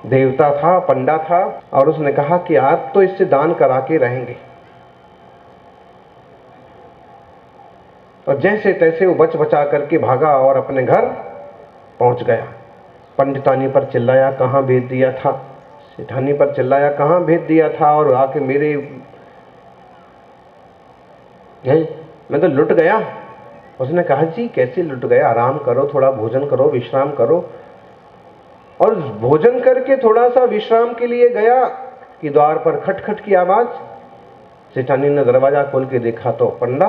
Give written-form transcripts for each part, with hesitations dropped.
देवता था, पंडा था, और उसने कहा कि आज तो इससे दान करा के रहेंगे। और जैसे तैसे वो बच बचा करके भागा और अपने घर पहुंच गया। पंडितानी पर चिल्लाया, कहाँ भेज दिया था? सेठानी पर चिल्लाया, कहाँ भेज दिया था? और आके मेरे मैं तो लुट गया। उसने कहा, जी कैसे लुट गया? आराम करो, थोड़ा भोजन करो, विश्राम करो। और भोजन करके थोड़ा सा विश्राम के लिए गया कि द्वार पर खटखट की आवाज। सेठानी ने दरवाजा खोल के देखा तो पंडा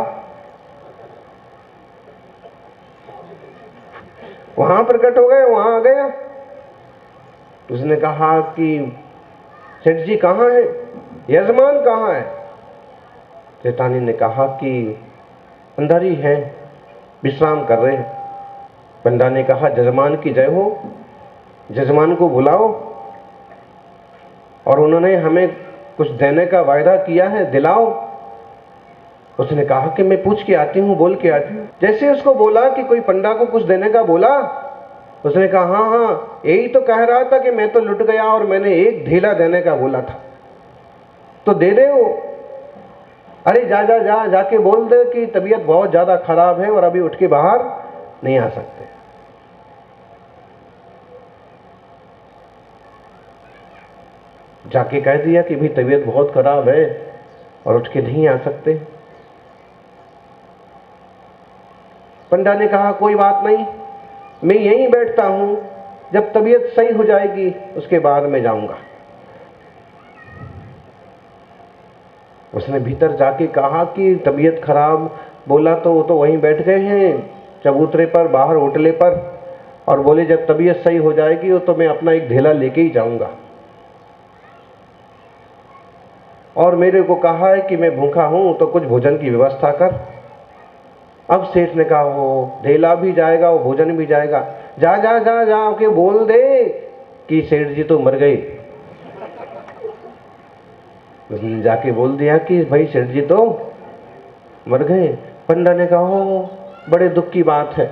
वहां प्रकट हो गए, वहां आ गया। उसने कहा कि सेठ जी कहाँ है? यजमान कहाँ है? सेठानी ने कहा कि अंदर ही है, विश्राम कर रहे हैं। पंडा ने कहा, जजमान की जय हो, जजमान को बुलाओ, और उन्होंने हमें कुछ देने का वायदा किया है, दिलाओ। उसने कहा कि मैं पूछ के आती हूँ, बोल के आती हूँ। जैसे उसको बोला कि कोई पंडा को कुछ देने का बोला, उसने कहा, हाँ हाँ, यही तो कह रहा था कि मैं तो लुट गया और मैंने एक ढीला देने का बोला था, तो दे दे वो। अरे जा जा जा जाके बोल दे कि तबीयत बहुत ज्यादा खराब है और अभी उठ के बाहर नहीं आ सकते। जाके कह दिया कि भी तबीयत बहुत खराब है और उठ के नहीं आ सकते। पंडा ने कहा, कोई बात नहीं, मैं यहीं बैठता हूं, जब तबीयत सही हो जाएगी उसके बाद मैं जाऊंगा। उसने भीतर जाके कहा कि तबीयत खराब बोला तो वो तो वहीं बैठ गए हैं चबूतरे पर, बाहर होटले पर, और बोले जब तबीयत सही हो जाएगी तो मैं अपना एक ढेला लेके ही जाऊंगा। और मेरे को कहा है कि मैं भूखा हूं तो कुछ भोजन की व्यवस्था कर। अब सेठ ने कहा, वो ढेला भी जाएगा, वो भोजन भी जाएगा, जा जा जा जा के बोल दे कि सेठ जी तो मर गए। उसने जाके बोल दिया कि भाई सेठ जी तो मर गए। पंडा ने कहा, हो बड़े दुख की बात है।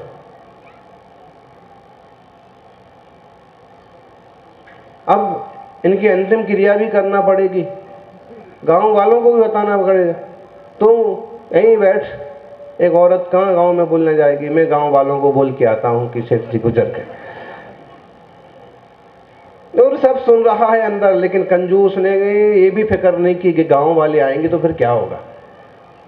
अब इनकी अंतिम क्रिया भी करना पड़ेगी, गांव वालों को भी बताना पड़ेगा। तो यहीं बैठ, एक औरत कहाँ गांव में बोलने जाएगी, मैं गांव वालों को बोल के आता हूं कि सेठ जी गुजर गए। और सब सुन रहा है अंदर, लेकिन कंजूस ने ये भी फिक्र नहीं की कि गांव वाले आएंगे तो फिर क्या होगा।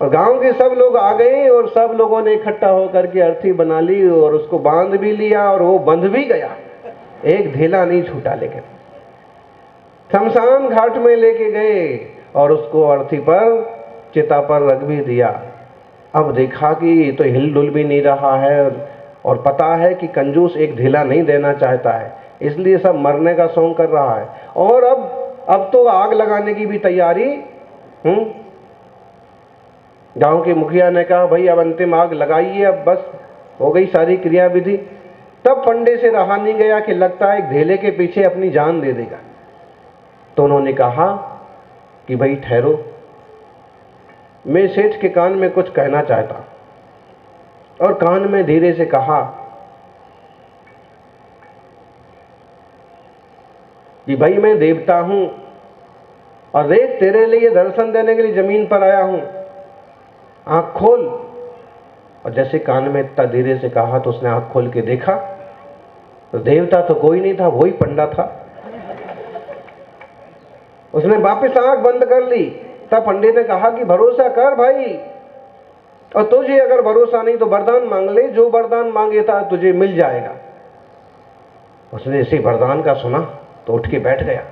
और गांव के सब लोग आ गए और सब लोगों ने इकट्ठा होकर के अर्थी बना ली और उसको बांध भी लिया, और वो बंध भी गया, एक ढेला नहीं छूटा। लेकिन शमशान घाट में लेके गए और उसको अर्थी पर, चिता पर रख भी दिया। अब देखा कि ये तो हिलडुल भी नहीं रहा है, और पता है कि कंजूस एक ढीला नहीं देना चाहता है, इसलिए सब मरने का सोंग कर रहा है। और अब तो आग लगाने की भी तैयारी। गांव के मुखिया ने कहा, भाई अब अंतिम आग लगाइए, अब बस हो गई सारी क्रिया विधि। तब पंडे से रहा नहीं गया कि लगता है एक ढेले के पीछे अपनी जान दे देगा। तो उन्होंने कहा कि भाई ठहरो, मैं सेठ के कान में कुछ कहना चाहता। और कान में धीरे से कहा कि भाई मैं देवता हूं और देख तेरे लिए दर्शन देने के लिए जमीन पर आया हूं, आंख खोल। और जैसे कान में इतना धीरे से कहा तो उसने आंख खोल के देखा तो देवता तो कोई नहीं था, वही पंडा था। उसने वापस आंख बंद कर ली। तब पंडित ने कहा कि भरोसा कर भाई, और तुझे अगर भरोसा नहीं तो वरदान मांग ले, जो वरदान मांगे था तुझे मिल जाएगा। उसने इसी वरदान का सुना तो उठ के बैठ गया।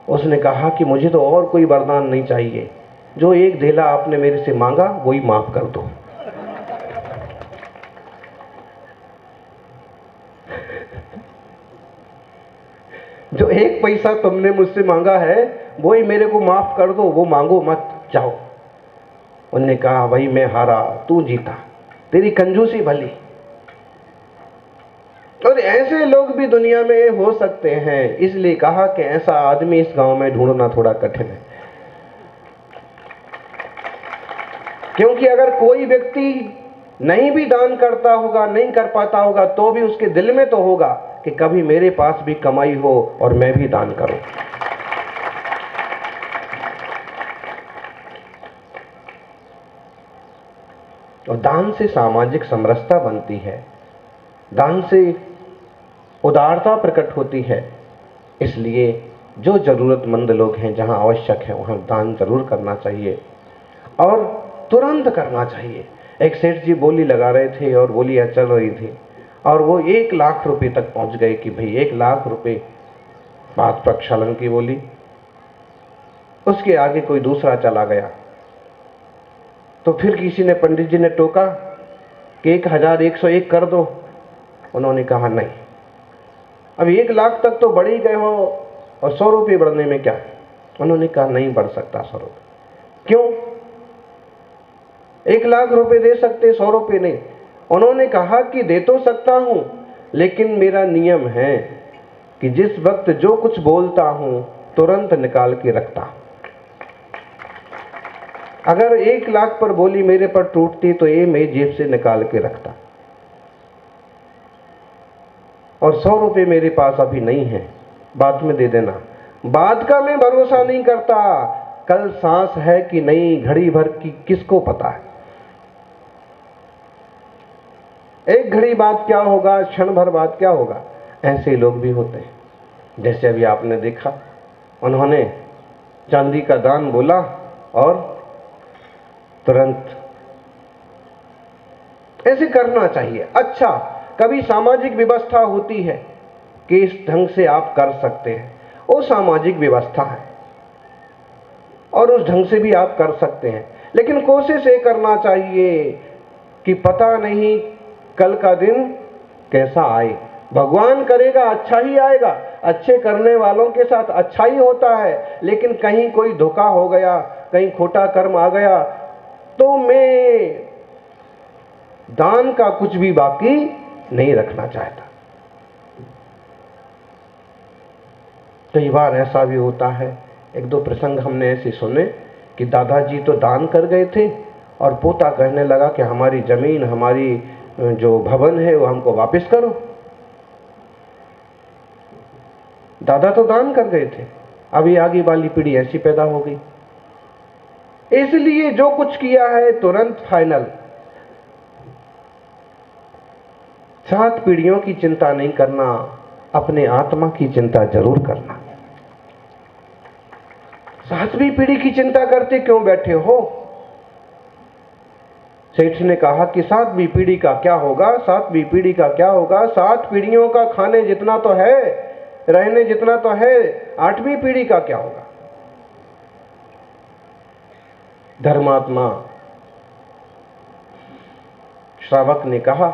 उसने कहा कि मुझे तो और कोई वरदान नहीं चाहिए, जो एक ढेला आपने मेरे से मांगा वही माफ कर दो। जो एक पैसा तुमने मुझसे मांगा है वही मेरे को माफ कर दो, वो मांगो मत, जाओ। उन्होंने कहा, भाई मैं हारा, तू जीता, तेरी कंजूसी भली। और ऐसे लोग भी दुनिया में हो सकते हैं, इसलिए कहा कि ऐसा आदमी इस गांव में ढूंढना थोड़ा कठिन है। क्योंकि अगर कोई व्यक्ति नहीं भी दान करता होगा, नहीं कर पाता होगा, तो भी उसके दिल में तो होगा कि कभी मेरे पास भी कमाई हो और मैं भी दान करूं। और दान से सामाजिक समरसता बनती है, दान से उदारता प्रकट होती है। इसलिए जो जरूरतमंद लोग हैं, जहां आवश्यक है वहां दान जरूर करना चाहिए और तुरंत करना चाहिए। एक सेठ जी बोली लगा रहे थे और बोलियां चल रही थी और वो 1 लाख रुपए तक पहुंच गए कि भाई 1 लाख रुपए, बात प्रक्षालन की बोली। उसके आगे कोई दूसरा चला गया तो फिर किसी ने, पंडित जी ने टोका कि 1101 कर दो। उन्होंने कहा नहीं, अब 1 लाख तक तो बढ़ ही गए हो और 100 रुपये बढ़ने में क्या। उन्होंने कहा नहीं बढ़ सकता 100 रुपये। क्यों? 1 लाख रुपए दे सकते, 100 रुपये नहीं। उन्होंने कहा कि दे तो सकता हूं, लेकिन मेरा नियम है कि जिस वक्त जो कुछ बोलता हूं तुरंत निकाल के रखता हूं। अगर 1 लाख पर बोली मेरे पर टूटती तो ये मैं जेब से निकाल के रखता, और 100 रुपये मेरे पास अभी नहीं है, बाद में दे देना। बाद का मैं भरोसा नहीं करता, कल सांस है कि नहीं घड़ी भर की किसको पता है। एक घड़ी बाद क्या होगा, क्षण भर बाद क्या होगा। ऐसे लोग भी होते हैं। जैसे अभी आपने देखा, उन्होंने चांदी का दान बोला और तुरंत ऐसे करना चाहिए। अच्छा, कभी सामाजिक व्यवस्था होती है कि इस ढंग से आप कर सकते हैं, वो सामाजिक व्यवस्था है और उस ढंग से भी आप कर सकते हैं, लेकिन कोशिश ये करना चाहिए कि पता नहीं कल का दिन कैसा आए। भगवान करेगा अच्छा ही आएगा, अच्छे करने वालों के साथ अच्छा ही होता है, लेकिन कहीं कोई धोखा हो गया, कहीं खोटा कर्म आ गया तो मैं दान का कुछ भी बाकी नहीं रखना चाहता। कई बार ऐसा भी होता है, 1-2 प्रसंग हमने ऐसे सुने कि दादाजी तो दान कर गए थे और पोता कहने लगा कि हमारी जमीन, हमारी जो भवन है वो हमको वापस करो। दादा तो दान कर गए थे, अभी आगे वाली पीढ़ी ऐसी पैदा हो गई। इसलिए जो कुछ किया है तुरंत फाइनल। 7 पीढ़ियों की चिंता नहीं करना, अपने आत्मा की चिंता जरूर करना। 7वीं पीढ़ी की चिंता करते क्यों बैठे हो? सेठ ने कहा कि 7वीं पीढ़ी का क्या होगा, 7वीं पीढ़ी का क्या होगा। 7 पीढ़ियों का खाने जितना तो है, रहने जितना तो है, 8वीं पीढ़ी का क्या होगा। धर्मात्मा श्रावक ने कहा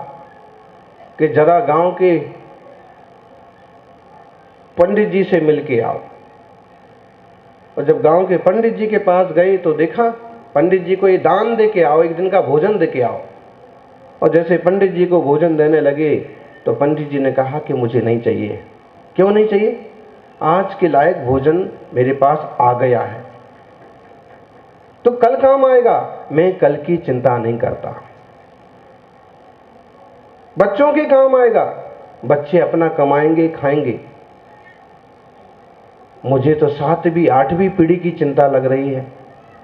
कि जरा गांव के पंडित जी से मिलके आओ। और जब गांव के पंडित जी के पास गए तो देखा, पंडित जी को ये दान दे के आओ, एक दिन का भोजन दे के आओ। और जैसे पंडित जी को भोजन देने लगे तो पंडित जी ने कहा कि मुझे नहीं चाहिए। क्यों नहीं चाहिए? आज के लायक भोजन मेरे पास आ गया है, तो कल काम आएगा, मैं कल की चिंता नहीं करता। बच्चों के काम आएगा, बच्चे अपना कमाएंगे, खाएंगे। मुझे तो 7वीं 8वीं पीढ़ी की चिंता लग रही है।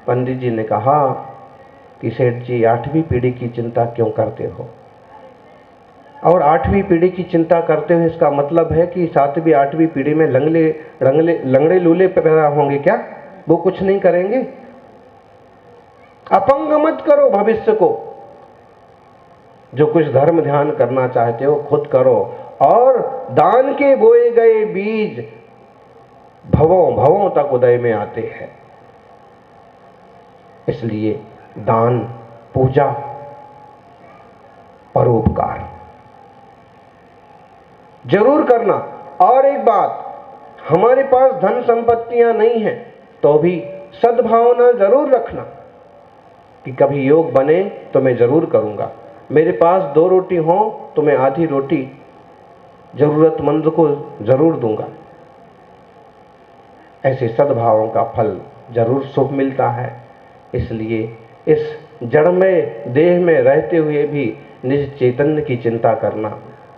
पंडित जी ने कहा कि सेठ जी 8वीं पीढ़ी की चिंता क्यों करते हो? और 8वीं पीढ़ी की चिंता करते हो इसका मतलब है कि 7वीं 8वीं पीढ़ी में लंगड़े लूले पैदा होंगे क्या? वो कुछ नहीं करेंगे। अपंग मत करो भविष्य को। जो कुछ धर्म ध्यान करना चाहते हो खुद करो, और दान के बोए गए बीज भवों भवों तक उदय में आते हैं। इसलिए दान, पूजा, परोपकार जरूर करना। और एक बात, हमारे पास धन संपत्तियां नहीं हैं तो भी सद्भावना जरूर रखना कि कभी योग बने तो मैं जरूर करूंगा। मेरे पास 2 रोटी हो तो मैं आधी रोटी जरूरतमंद को जरूर दूंगा। ऐसे सद्भावों का फल जरूर शुभ मिलता है। इसलिए इस जड़ में देह में रहते हुए भी निज चैतन्य की चिंता करना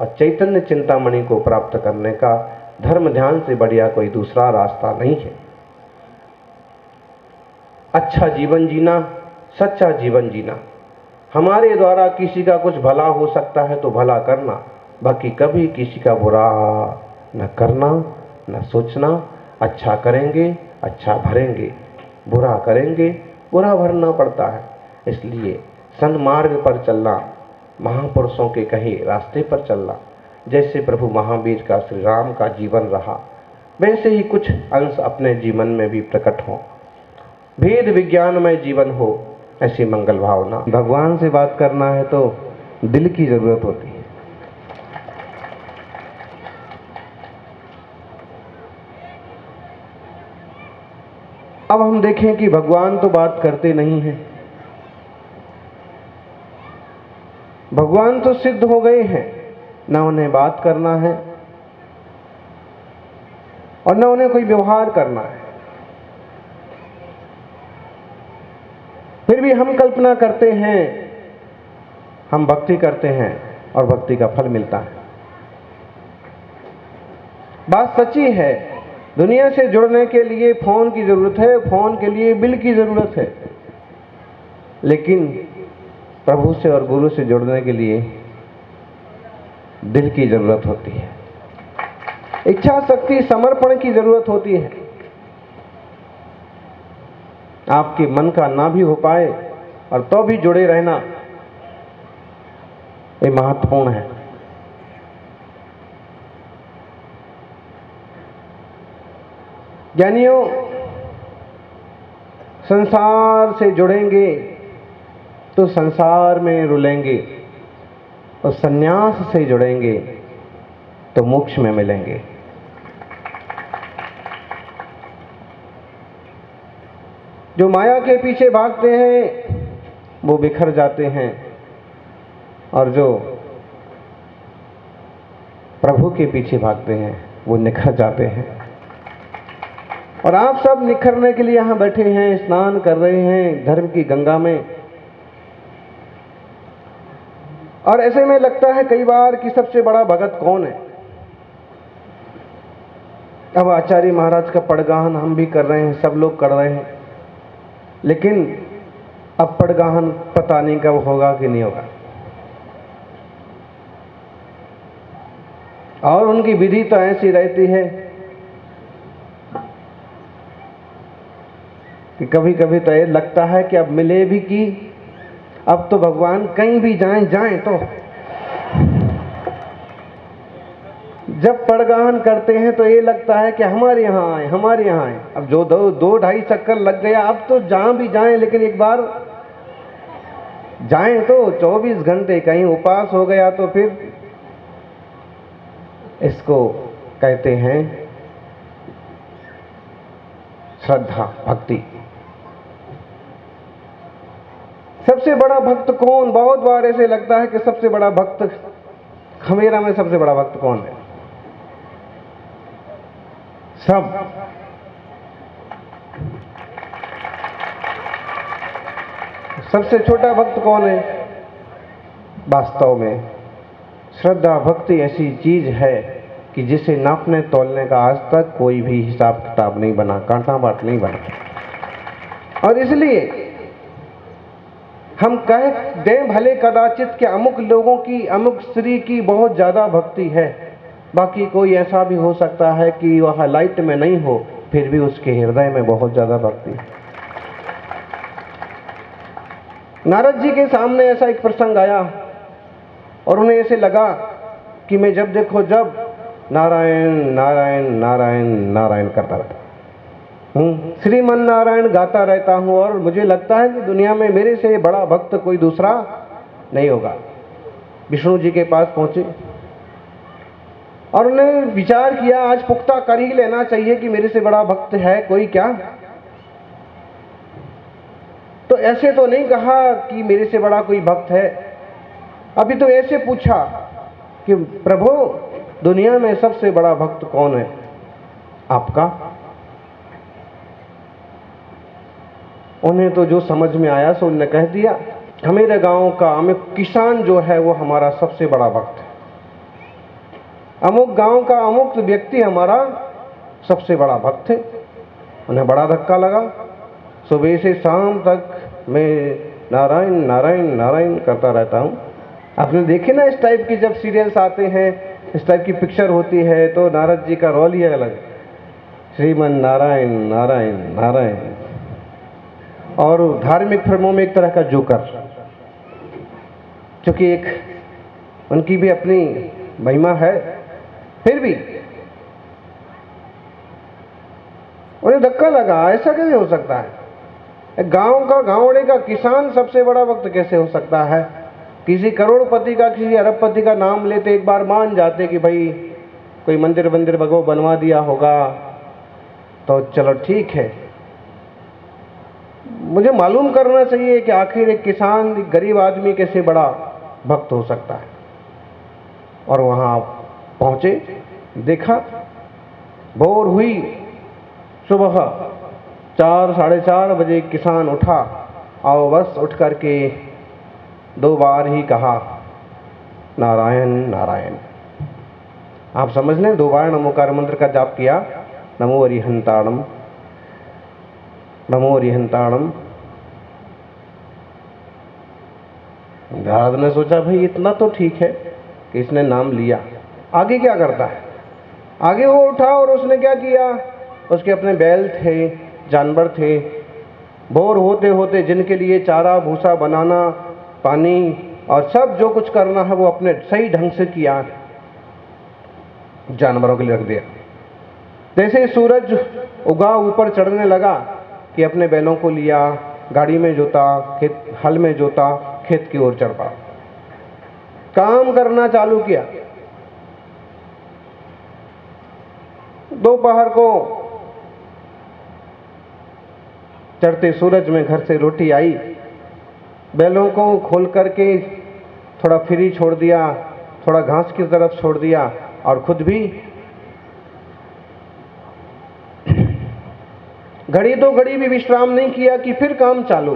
और चैतन्य चिंतामणि को प्राप्त करने का धर्म ध्यान से बढ़िया कोई दूसरा रास्ता नहीं है। अच्छा जीवन जीना, सच्चा जीवन जीना, हमारे द्वारा किसी का कुछ भला हो सकता है तो भला करना, बाकी कभी किसी का बुरा न करना, न सोचना। अच्छा करेंगे अच्छा भरेंगे, बुरा करेंगे बुरा भरना पड़ता है। इसलिए सन्मार्ग पर चलना, महापुरुषों के कहे रास्ते पर चलना, जैसे प्रभु महावीर का श्री राम का जीवन रहा, वैसे ही कुछ अंश अपने जीवन में भी प्रकट हों, भेद विज्ञानमय जीवन हो, ऐसी मंगल भावना। भगवान से बात करना है तो दिल की जरूरत होती है। अब हम देखें कि भगवान तो बात करते नहीं हैं, भगवान तो सिद्ध हो गए हैं, ना उन्हें बात करना है और ना उन्हें कोई व्यवहार करना है। फिर भी हम कल्पना करते हैं, हम भक्ति करते हैं और भक्ति का फल मिलता है। बात सच्ची है, दुनिया से जुड़ने के लिए फोन की जरूरत है, फोन के लिए बिल की जरूरत है, लेकिन प्रभु से और गुरु से जुड़ने के लिए दिल की जरूरत होती है, इच्छा शक्ति समर्पण की जरूरत होती है। आपके मन का ना भी हो पाए और तो भी जुड़े रहना, ये महत्वपूर्ण है। ज्ञानियों, संसार से जुड़ेंगे तो संसार में रुलेंगे और सन्यास से जुड़ेंगे तो मोक्ष में मिलेंगे। जो माया के पीछे भागते हैं वो बिखर जाते हैं और जो प्रभु के पीछे भागते हैं वो निखर जाते हैं। और आप सब निखरने के लिए यहां बैठे हैं, स्नान कर रहे हैं धर्म की गंगा में। और ऐसे में लगता है कई बार कि सबसे बड़ा भगत कौन है। अब आचार्य महाराज का पड़गाहन हम भी कर रहे हैं, सब लोग कर रहे हैं, लेकिन अब पड़गाहन पता नहीं कब होगा कि नहीं होगा। और उनकी विधि तो ऐसी रहती है कि कभी कभी तो ये लगता है कि अब मिले भी कि अब तो भगवान कहीं भी जाएं तो जब पड़गाहन करते हैं तो ये लगता है कि हमारे यहाँ आए, हमारे यहाँ आए। अब जो दो ढाई चक्कर लग गया, अब तो जहां भी जाएं, लेकिन एक बार जाएं तो 24 घंटे कहीं उपास हो गया तो फिर इसको कहते हैं श्रद्धा, भक्ति। सबसे बड़ा भक्त कौन? बहुत बार ऐसे लगता है कि सबसे बड़ा भक्त, खमेरा में सबसे बड़ा भक्त कौन है? सब। सबसे छोटा भक्त कौन है? वास्तव में श्रद्धा भक्ति ऐसी चीज है कि जिसे नापने तोलने का आज तक कोई भी हिसाब किताब नहीं बना, कांटा बाट नहीं बना। और इसलिए हम कह दें भले कदाचित कि अमुक लोगों की, अमुक स्त्री की बहुत ज्यादा भक्ति है, बाकी कोई ऐसा भी हो सकता है कि वह लाइट में नहीं हो, फिर भी उसके हृदय में बहुत ज्यादा भक्ति है। नारद जी के सामने ऐसा एक प्रसंग आया और उन्हें ऐसे लगा कि मैं जब देखो जब नारायण नारायण नारायण नारायण करता रहता हूँ, श्रीमन नारायण गाता रहता हूँ, और मुझे लगता है कि दुनिया में मेरे से बड़ा भक्त कोई दूसरा नहीं होगा। विष्णु जी के पास पहुंचे और उन्होंने विचार किया, आज पुख्ता कर ही लेना चाहिए कि मेरे से बड़ा भक्त है कोई क्या। तो ऐसे तो नहीं कहा कि मेरे से बड़ा कोई भक्त है, अभी तो ऐसे पूछा कि प्रभु दुनिया में सबसे बड़ा भक्त कौन है आपका? उन्हें तो जो समझ में आया सो उन्होंने कह दिया, हमारे गांव का अमुक किसान जो है वो हमारा सबसे बड़ा भक्त है, अमुक गांव का अमुक व्यक्ति हमारा सबसे बड़ा भक्त है। उन्हें बड़ा धक्का लगा। सुबह से शाम तक मैं नारायण नारायण नारायण करता रहता हूँ। आपने देखे ना इस टाइप की जब सीरियल्स आते हैं, इस टाइप की पिक्चर होती है तो नारद जी का रोल ही अलग, श्रीमन नारायण नारायण नारायण। और धार्मिक फिल्मों में एक तरह का जोकर, क्योंकि एक उनकी भी अपनी महिमा है, फिर भी उन्हें धक्का लगा, ऐसा कैसे हो सकता है? गांव का गांवड़े का किसान सबसे बड़ा भक्त कैसे हो सकता है? किसी करोड़पति का, किसी अरबपति का नाम लेते एक बार मान जाते कि भाई कोई मंदिर भगवान बनवा दिया होगा तो चलो ठीक है। मुझे मालूम करना चाहिए कि आखिर एक किसान, एक गरीब आदमी कैसे बड़ा भक्त हो सकता है। और वहां पहुंचे, देखा, भोर हुई, सुबह 4 साढ़े 4 बजे किसान उठा और बस उठ करके 2 बार ही कहा नारायण नारायण। आप समझ लें, 2 बार नमोकार मंत्र का जाप किया, नमो अरिहंताणम नमो अरिहंताणम। नारद ने सोचा भाई इतना तो ठीक है कि इसने नाम लिया, आगे क्या करता है? आगे वो उठा और उसने क्या किया, उसके अपने बैल थे, जानवर थे, बोर होते होते जिनके लिए चारा भूसा बनाना, पानी और सब जो कुछ करना है वो अपने सही ढंग से किया, जानवरों के लिए रख दिया। जैसे ही सूरज उगा ऊपर चढ़ने लगा कि अपने बैलों को लिया, गाड़ी में जोता, खेत हल में जोता, खेत की ओर चढ़ पड़ा, काम करना चालू किया। दोपहर को चढ़ते सूरज में घर से रोटी आई, बैलों को खोल करके थोड़ा फ्री छोड़ दिया, थोड़ा घास की तरफ छोड़ दिया और खुद भी घड़ी 2 घड़ी भी विश्राम नहीं किया कि फिर काम चालू,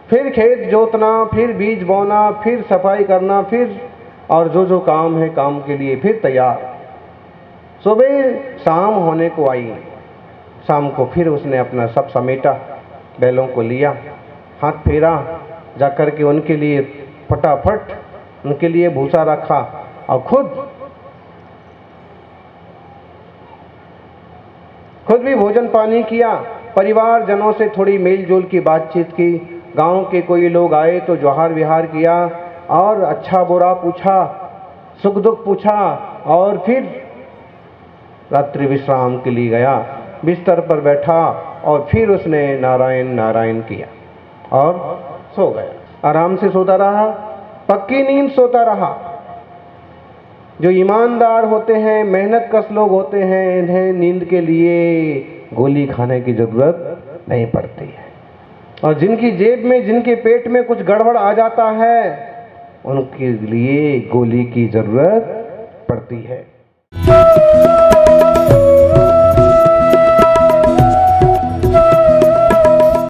फिर खेत जोतना, फिर बीज बोना, फिर सफाई करना, फिर और जो काम है काम के लिए फिर तैयार। सुबह शाम होने को आई, शाम को फिर उसने अपना सब समेटा, बैलों को लिया, हाथ फेरा, जाकर के उनके लिए फटाफट उनके लिए भूसा रखा और खुद भी भोजन पानी किया। परिवारजनों से थोड़ी मेल जोल की बातचीत की, गांव के कोई लोग आए तो जोहार विहार किया और अच्छा बुरा पूछा, सुख दुख पूछा और फिर रात्रि विश्राम के लिए गया, बिस्तर पर बैठा और फिर उसने नारायण नारायण किया और सो गया। आराम से सोता रहा, पक्की नींद सोता रहा। जो ईमानदार होते हैं, मेहनत कश लोग होते हैं, इन्हें नींद के लिए गोली खाने की जरूरत नहीं पड़ती है। और जिनकी जेब में, जिनके पेट में कुछ गड़बड़ आ जाता है, उनके लिए गोली की जरूरत पड़ती है।